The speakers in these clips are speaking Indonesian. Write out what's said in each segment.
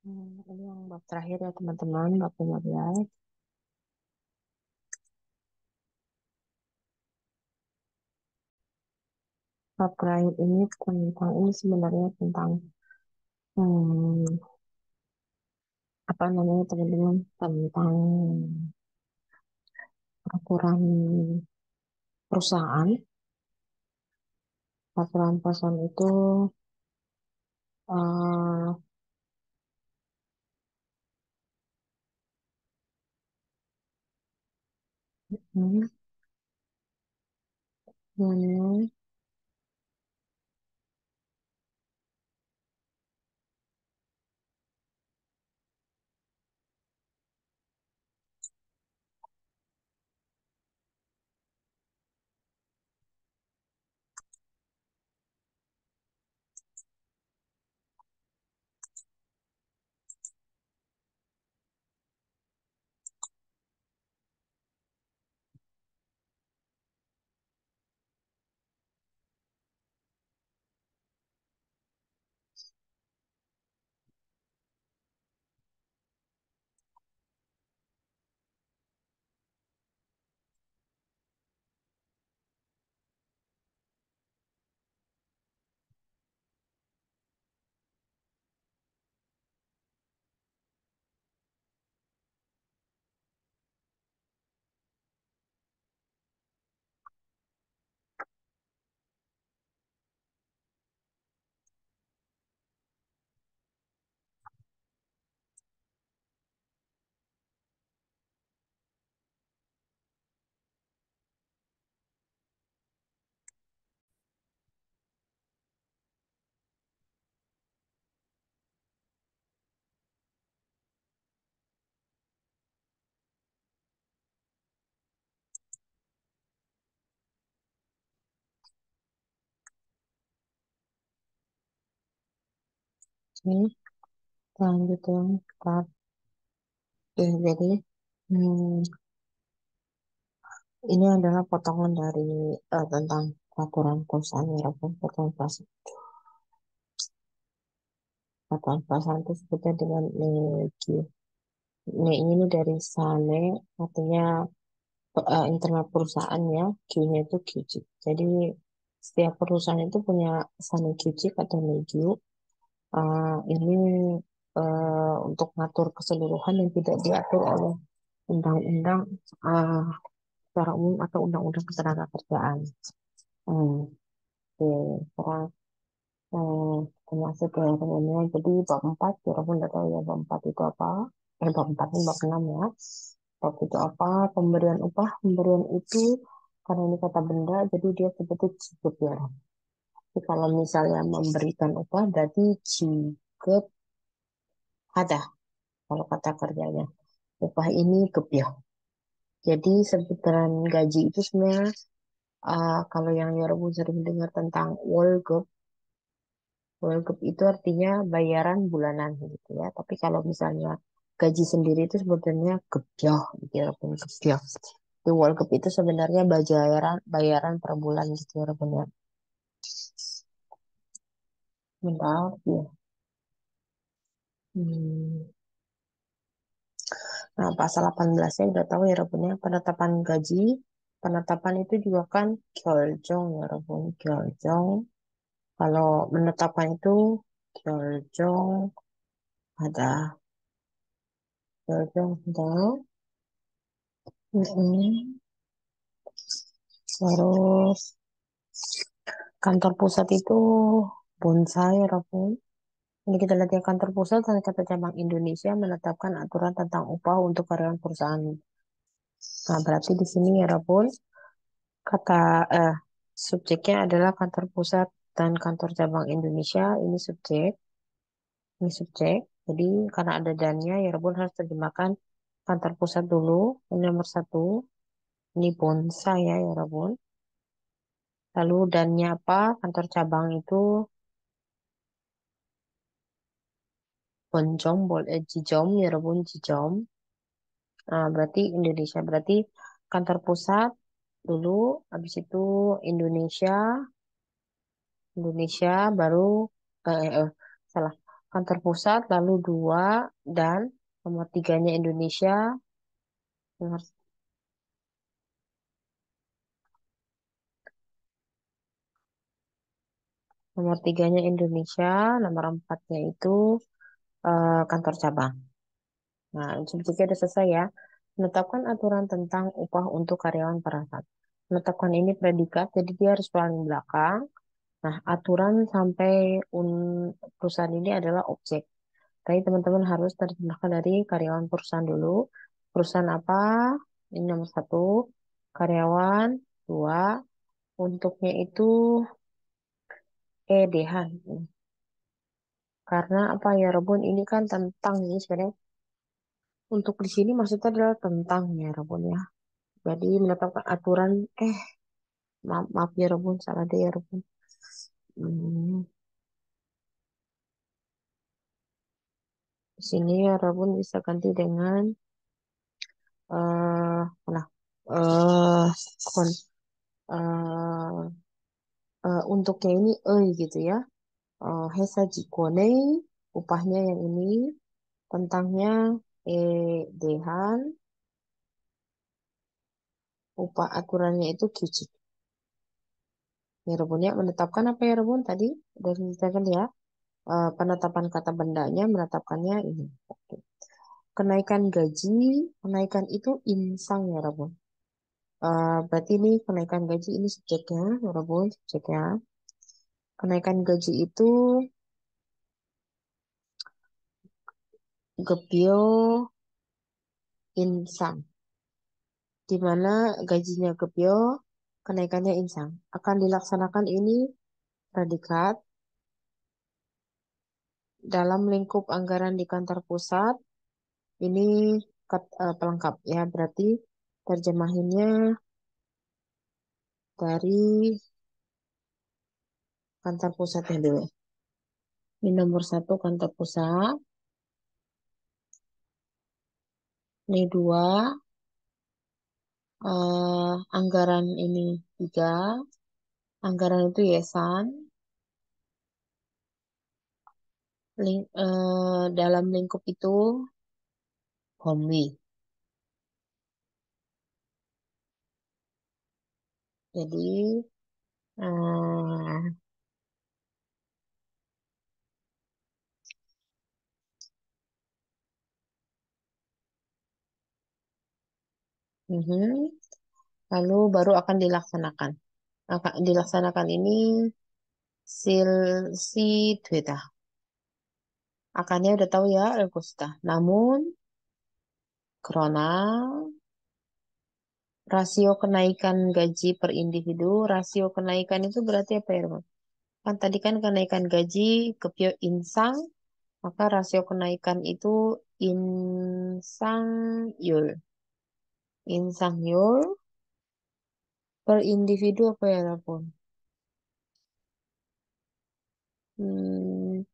Ini yang bab terakhir ya teman-teman, bab 15. Bab terakhir ini sebenarnya tentang hmm, apa namanya teman-teman, tentang peraturan perusahaan. Peraturan perusahaan itu eh, hmm, hmm, ini selanjutnya bab jadi hmm, ini adalah potongan dari tentang peraturan perusahaan ya, peraturan perusahaan itu sebutnya dengan NEGI. Ini dari SANE, artinya internal perusahaan ya, Q-nya itu QG. Jadi setiap perusahaan itu punya SANE QG atau NEGIU. Ini untuk mengatur keseluruhan yang tidak diatur oleh undang-undang uh, secara umum atau undang-undang ketenagakerjaan. Oke, sekarang termasuk ke teman-teman. Jadi bab 4, walaupun tidak tahu ya bab 4 itu apa. Bab 4 ini bab 6 ya. Bab itu apa? Pemberian upah. Pemberian itu karena ini kata benda, jadi dia sebetulnya jikep ya. Jadi kalau misalnya memberikan upah, berarti jikep ada. Kalau kata kerjanya. Upah ini gebyah. Jadi sebutan gaji itu sebenarnya kalau yang Yoruba sering dengar tentang Wolgep, Wolgep itu artinya bayaran bulanan gitu ya. Tapi kalau misalnya gaji sendiri itu sebetulnya gebyah, gitu ya, walaupun gebyah. Di Wolgep itu sebenarnya bayaran per bulan gitu ya, walaupun ya. Bentar, ya. Hmm. Nah, pasal 18-nya udah tahu ya, walaupun ya, penetapan gaji. Penetapan itu juga kan kyoljong ya, walaupun kyoljong. Kalau menetapkan itu kyoljong ada kyoljong ada. Mm-mm. Terus kantor pusat itu bonsai Raffun. Ini kita lihat ya, kantor pusat dan kata cabang Indonesia menetapkan aturan tentang upah untuk karyawan perusahaan. Nah, berarti di sini ya Raffun, kata eh, subjeknya adalah kantor pusat dan kantor cabang Indonesia. Ini subjek. Jadi karena ada dannya ya Raffun harus terjemahkan kantor pusat dulu. Ini nomor satu. Ini bonsai ya Raffun. Lalu dannya apa? Kantor cabang itu Bonjom, Jijom, Yerebon, Jijom. Nah, berarti Indonesia. Berarti kantor pusat dulu, habis itu Indonesia, Indonesia baru, eh, eh, eh, salah. kantor pusat, lalu dua, dan nomor tiganya Indonesia, nomor, nomor tiganya Indonesia, nomor empatnya itu kantor cabang. Nah, subjeknya udah selesai ya. Menetapkan aturan tentang upah untuk karyawan perangkat. Menetapkan ini predikat, jadi dia harus paling belakang. Nah, aturan sampai perusahaan ini adalah objek. Tapi teman-teman harus terjemahkan dari karyawan perusahaan dulu. Perusahaan apa? Ini nomor satu. Karyawan. Dua. Untuknya itu Dehan. Karena apa ya, Rebun? Ini kan tentang ini sebenarnya. Untuk di sini maksudnya adalah tentang ya, Rebun ya. Jadi menetapkan aturan. Eh, maaf, maaf ya, Rebun. Salah deh ya, Rebun. Hmm, di sini ya, Rebun bisa ganti dengan nah, eh, kon, eh, untuknya ini gitu ya. Hesa jikonei, upahnya yang ini, tentangnya dehan, upah aturannya itu kyuchi. Ya Rebun ya, menetapkan apa ya Rebun tadi? Udah diceritakan ya. Penetapan kata bendanya, menetapkannya ini. Oke. Kenaikan gaji, kenaikan itu insang ya Rebun. Berarti ini kenaikan gaji ini subjeknya, ya Rebun, subjeknya. Kenaikan gaji itu gebyo insang. Di mana gajinya gebyo, kenaikannya insang. Akan dilaksanakan ini predikat dalam lingkup anggaran di kantor pusat. Ini pelengkap ya, berarti terjemahinnya dari kantor pusatnya dulu. Ini nomor satu kantor pusat, ini dua, anggaran ini tiga, anggaran itu yesan, dalam lingkup itu homwi. Jadi, eh, mhm. Lalu baru akan dilaksanakan. Akan dilaksanakan ini sil si Twita. Akannya udah tahu ya, Elkosta. Namun, krona rasio kenaikan gaji per individu, rasio kenaikan itu berarti apa ya, Bang? Kan tadi kan kenaikan gaji kepio insang, maka rasio kenaikan itu insang yul. Insang yul per individu apa ya, Rapun? Hmm,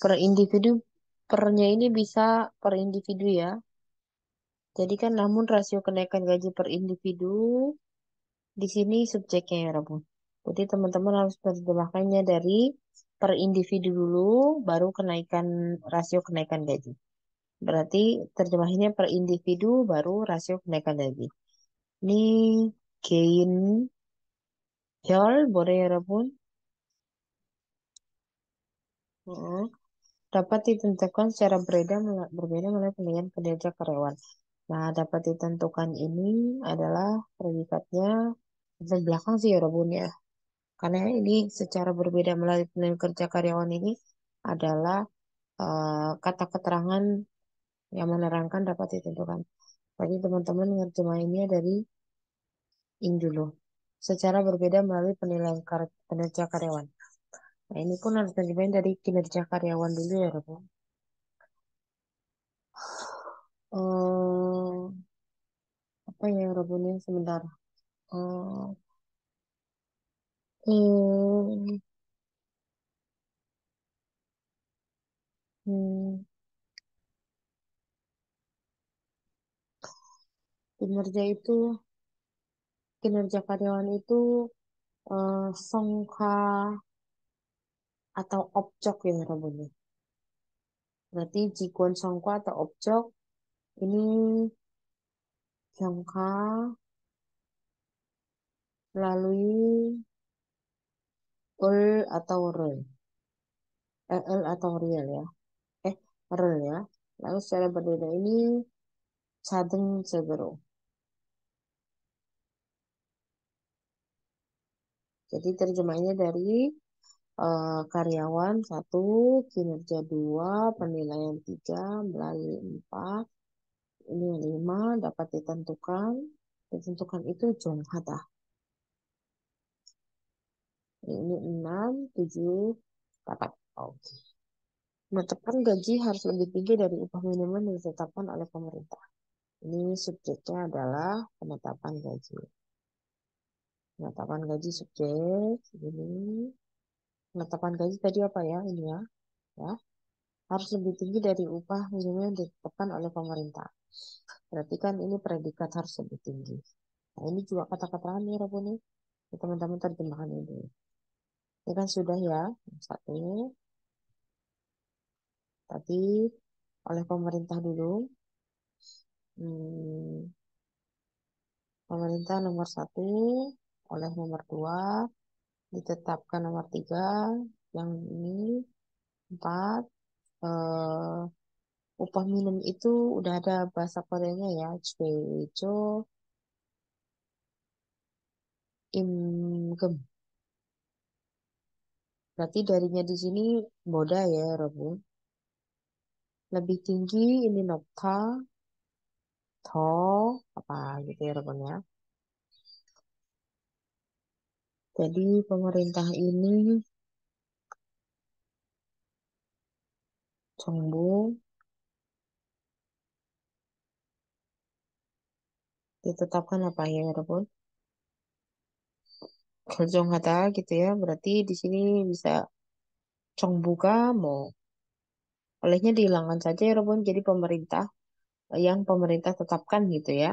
per individu, pernya ini bisa per individu ya. Jadi kan namun rasio kenaikan gaji per individu di sini subjeknya ya Rabu. Jadi teman-teman harus terjemahkannya dari per individu dulu, baru kenaikan rasio kenaikan gaji. Berarti terjemahannya per individu, baru rasio kenaikan gaji. Ini gain Hyol, boleh ya Rabu. Heeh. Dapat ditentukan secara berbeda melalui penilaian kinerja karyawan. Nah, dapat ditentukan ini adalah predikatnya di belakang sih ya Robun ya. Karena ini secara berbeda melalui penilaian kerja karyawan ini adalah kata keterangan yang menerangkan dapat ditentukan. Jadi teman-teman ngerjemahinnya dari ini dulu. Secara berbeda melalui penilaian kinerja karyawan. Nah, ini pun harus terjemahin dari kinerja karyawan dulu ya, Robun. Eh, apa ya Robunnya sebentar. Eh, hmm, hmm, kinerja itu kinerja karyawan itu songka atau opcok ya Robunnya. Berarti jikun songko atau objek ini jangka melalui ul atau re. L atau real ya. Eh, re ya. Lalu secara berbeda ini cadeng cebero. Jadi terjemahnya dari karyawan satu, kinerja dua, penilaian tiga, melalui empat, ini lima, dapat ditentukan. Ditentukan itu jonghata. Ini enam, tujuh, delapan. Oke. Menetapkan gaji harus lebih tinggi dari upah minimum yang ditetapkan oleh pemerintah. Ini subjeknya adalah penetapan gaji. Penetapan gaji subjek. Ini penetapan gaji tadi apa ya? Ini ya. Ya. Harus lebih tinggi dari upah minimum yang ditetapkan oleh pemerintah. Berarti kan ini predikat harus lebih tinggi. Nah, ini juga kata-kata nih, Rabu nih. Teman-teman terjemahkan ini. Ini kan sudah ya. Satu. Tadi oleh pemerintah dulu. Hmm, pemerintah nomor satu. Oleh nomor dua. Ditetapkan nomor tiga. Yang ini. Empat. Eh, upah minimum itu udah ada bahasa Koreanya ya. Chwejo Imgem. Berarti darinya di sini boda ya, Robo. Lebih tinggi ini nokta, to, apa gitu ya, Robo ya. Jadi pemerintah ini Chongbu ditetapkan apa ya, Robo? Kerjong kata gitu ya. Berarti di sini bisa Chongbuga mau. Olehnya dihilangkan saja ya, Robo. Jadi pemerintah yang pemerintah tetapkan gitu ya.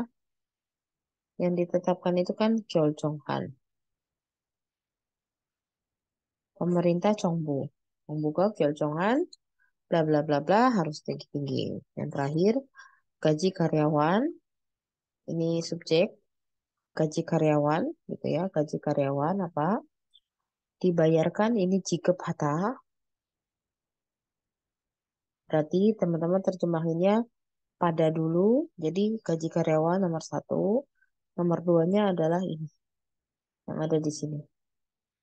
Yang ditetapkan itu kan Joljonghan. Pemerintah Chongbu. Chongbuga Joljonghan bla bla bla bla harus tinggi-tinggi. Yang terakhir, gaji karyawan, ini subjek, gaji karyawan gitu ya, gaji karyawan apa? Dibayarkan ini jika patah, berarti teman-teman terjemahinnya pada dulu, jadi gaji karyawan nomor satu, nomor duanya adalah ini, yang ada di sini.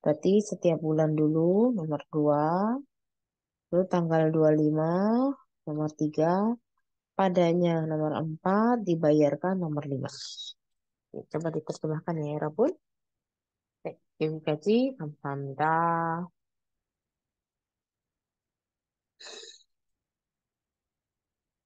Berarti setiap bulan dulu, nomor dua, lalu tanggal 25, nomor tiga, padanya nomor empat, dibayarkan nomor lima. Coba diterjemahkan ya, Rabun. 네, 여기까지 감사합니다.